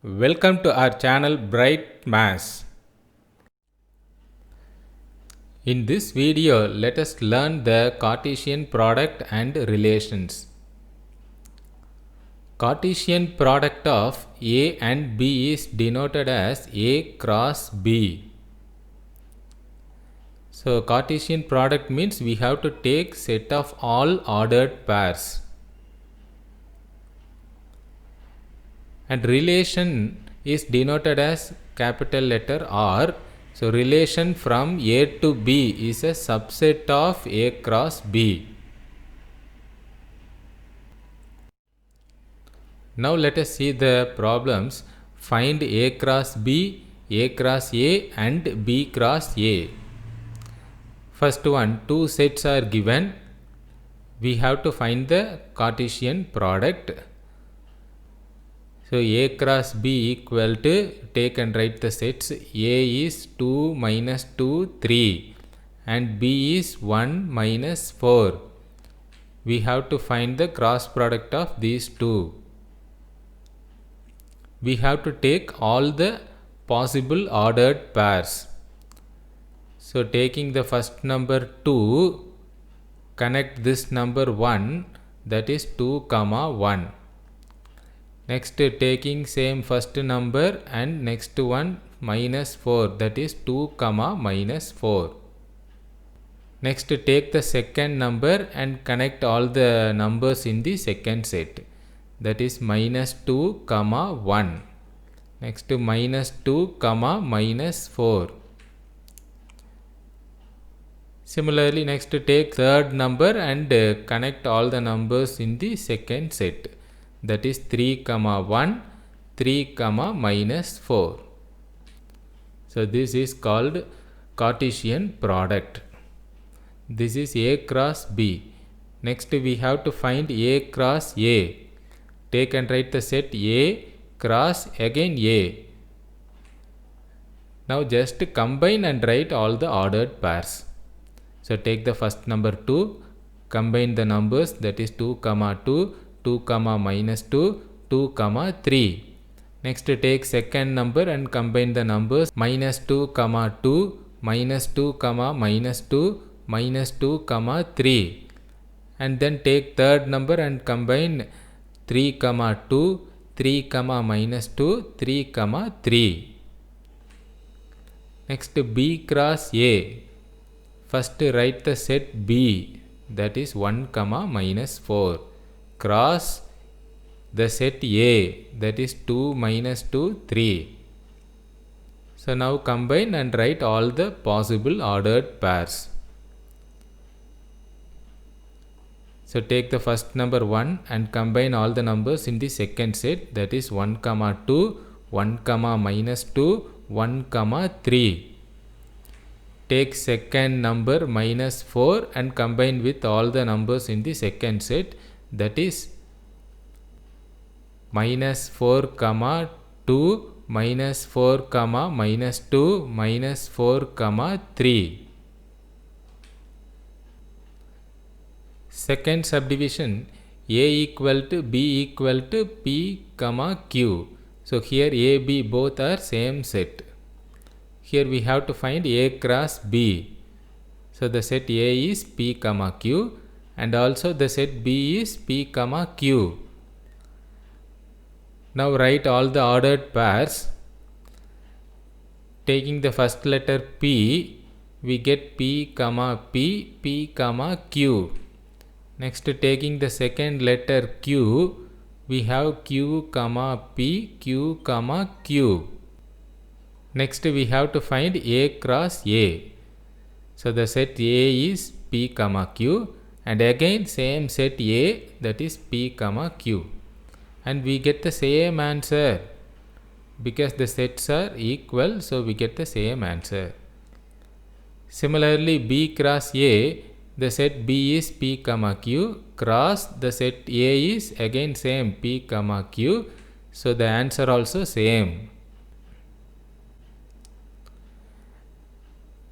Welcome to our channel Bright Maths. In this video, let us learn the Cartesian product and relations. Cartesian product of A and B is denoted as A cross B. So Cartesian product means we have to take set of all ordered pairs. And relation is denoted as capital letter R. So relation from A to B is a subset of A cross B. Now let us see the problems. Find A cross B, A cross A and B cross A. First one, two sets are given. We have to find the Cartesian product. So A cross B equal to, take and write the sets. A is 2 minus 2, 3 and B is 1 minus 4. We have to find the cross product of these two. We have to take all the possible ordered pairs. So taking the first number 2, connect this number 1, that is 2 comma 1. Next taking same first number and next one minus 4, that is 2 comma minus 4. Next take the second number and connect all the numbers in the second set, that is minus 2 comma 1. Next minus 2 comma minus 4. Similarly next take third number and connect all the numbers in the second set, that is 3 comma 1, 3 comma minus 4. So this is called Cartesian product. This is A cross B. Next we have to find A cross A. Take and write the set A cross again A. Now just combine and write all the ordered pairs. So take the first number 2, combine the numbers, that is 2 comma 2, 2 comma minus 2, 2 comma 3. Next take second number and combine the numbers minus 2 comma 2, minus 2 comma minus 2, minus 2 comma 3. And then take third number and combine 3 comma 2, 3 comma minus 2, 3 comma 3. Next B cross A. First write the set B, that is 1 comma minus 4, cross the set A, that is 2 minus 2, 3. So now combine and write all the possible ordered pairs. So take the first number 1 and combine all the numbers in the second set, that is 1 comma 2, 1 comma minus 2, 1 comma 3. Take second number minus 4 and combine with all the numbers in the second set, that is minus 4 comma 2, minus 4 comma minus 2, minus 4 comma 3. Second subdivision, A equal to B equal to P comma Q. So here A, B both are same set. Here we have to find A cross B. So the set A is P comma Q and also the set B is P comma Q. Now write all the ordered pairs. Taking the first letter P, we get P comma P, P comma Q. Next taking the second letter Q, we have Q comma P, Q comma Q. Next we have to find A cross A. So the set A is P comma Q and again same set A, that is P comma Q. And we get the same answer because the sets are equal, so we get the same answer. Similarly B cross A, the set B is P comma Q cross the set A is again same P comma Q, so the answer also same.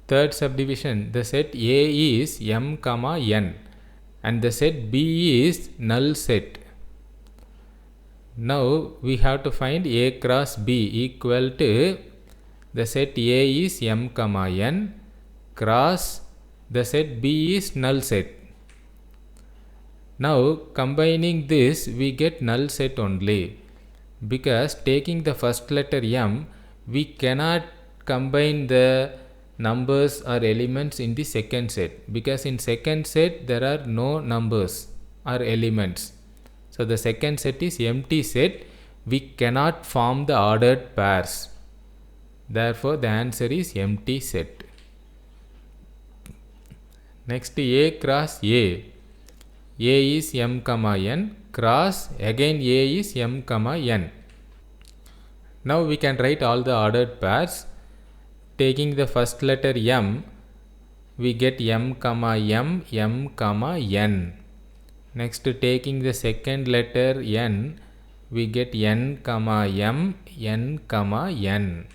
Third subdivision, the set A is M comma N and the set B is null set. Now we have to find A cross B equal to the set A is m comma n cross the set B is null set. Now combining this we get null set only, because taking the first letter m we cannot combine the numbers or elements in the second set, because in second set there are no numbers or elements. So the second set is empty set, we cannot form the ordered pairs. Therefore the answer is empty set. Next A cross A. A is m comma n cross again A is m comma n. Now we can write all the ordered pairs. Taking the first letter m we get m comma m, m comma n. Next taking the second letter n we get n comma m, n comma n.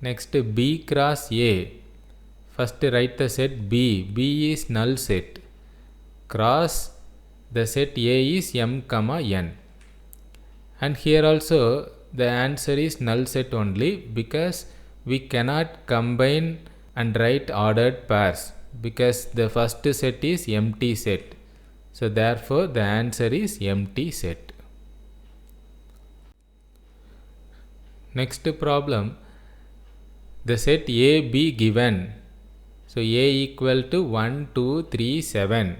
Next B cross A. First write the set B. B is null set. Cross the set A is m comma n. And here also the answer is null set only, because we cannot combine and write ordered pairs, because the first set is empty set. So therefore the answer is empty set. Next problem, the set A be given. So A equal to 1, 2, 3, 7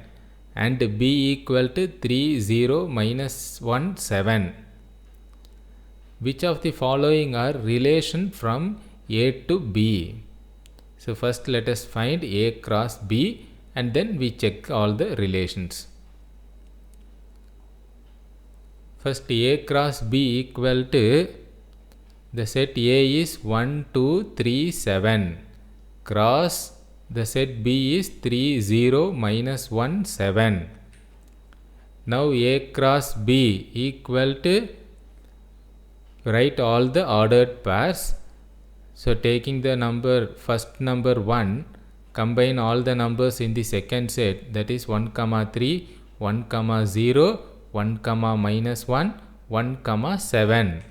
and B equal to 3, 0, minus 1, 7. Which of the following are relation from A to B? So first let us find A cross B and then we check all the relations. First A cross B equal to the set A is 1, 2, 3, 7 cross the set B is 3, 0, minus 1, 7. Now A cross B equal to, write all the ordered pairs. So taking the number, first number 1, combine all the numbers in the second set, that is 1, 3, 1, 0, 1, minus 1, 1, 7.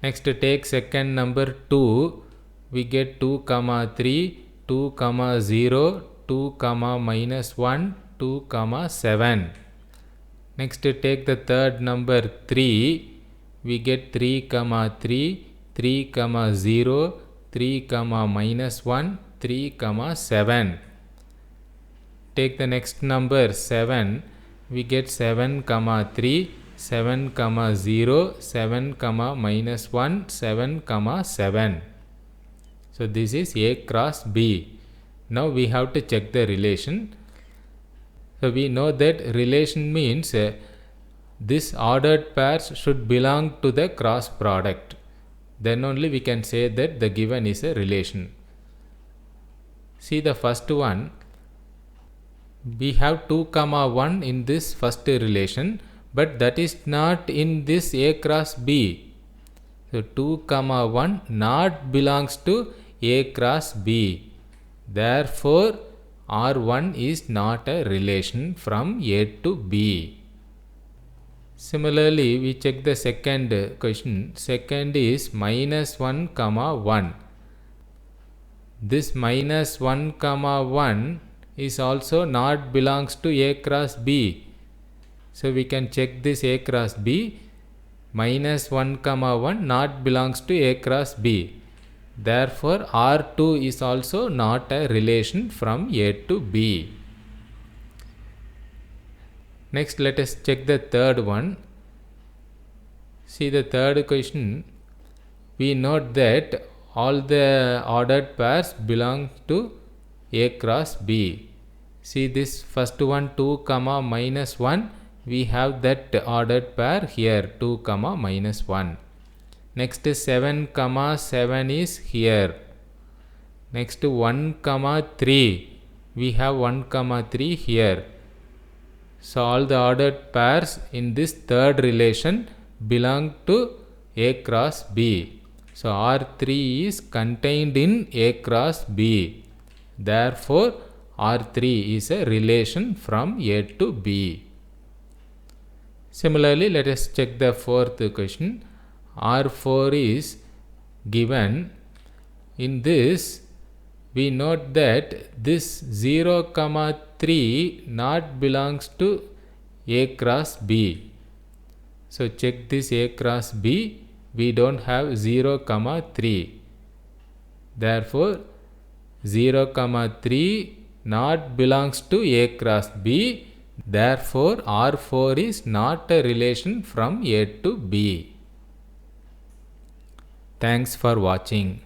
Next take second number 2, we get 2, 3, 2, 0, 2, minus 1, 2, 7. Next take the third number 3, we get 3, 3, 3, 0, 3, minus 1, 3, 7. Take the next number 7, we get 7, 3, 7, 0, 7, minus 1, 7, 7. So this is A cross B. Now we have to check the relation. So we know that relation means this ordered pairs should belong to the cross product. Then only we can say that the given is a relation. See the first one. We have 2, 1 in this first relation, but that is not in this A cross B. So 2, 1 not belongs to A cross B. Therefore R1 is not a relation from A to B. Similarly, we check the second question. Second is minus 1, 1. This minus 1, 1 is also not belongs to A cross B. So we can check this A cross B. Minus 1, 1 not belongs to A cross B. Therefore R2 is also not a relation from A to B. Next let us check the third one. See the third question. We note that all the ordered pairs belong to A cross B. See this first one 2, minus 1. We have that ordered pair here 2, minus 1. Next 7, 7 is here. Next 1, 3. We have 1, 3 here. So all the ordered pairs in this third relation belong to A cross B. So R3 is contained in A cross B. Therefore R3 is a relation from A to B. Similarly, let us check the fourth question. R4 is given. In this, we note that this 0, 3 not belongs to A cross B. So check this A cross B. We don't have 0, 3. Therefore, 0, 3 not belongs to A cross B. Therefore, R4 is not a relation from A to B. Thanks for watching.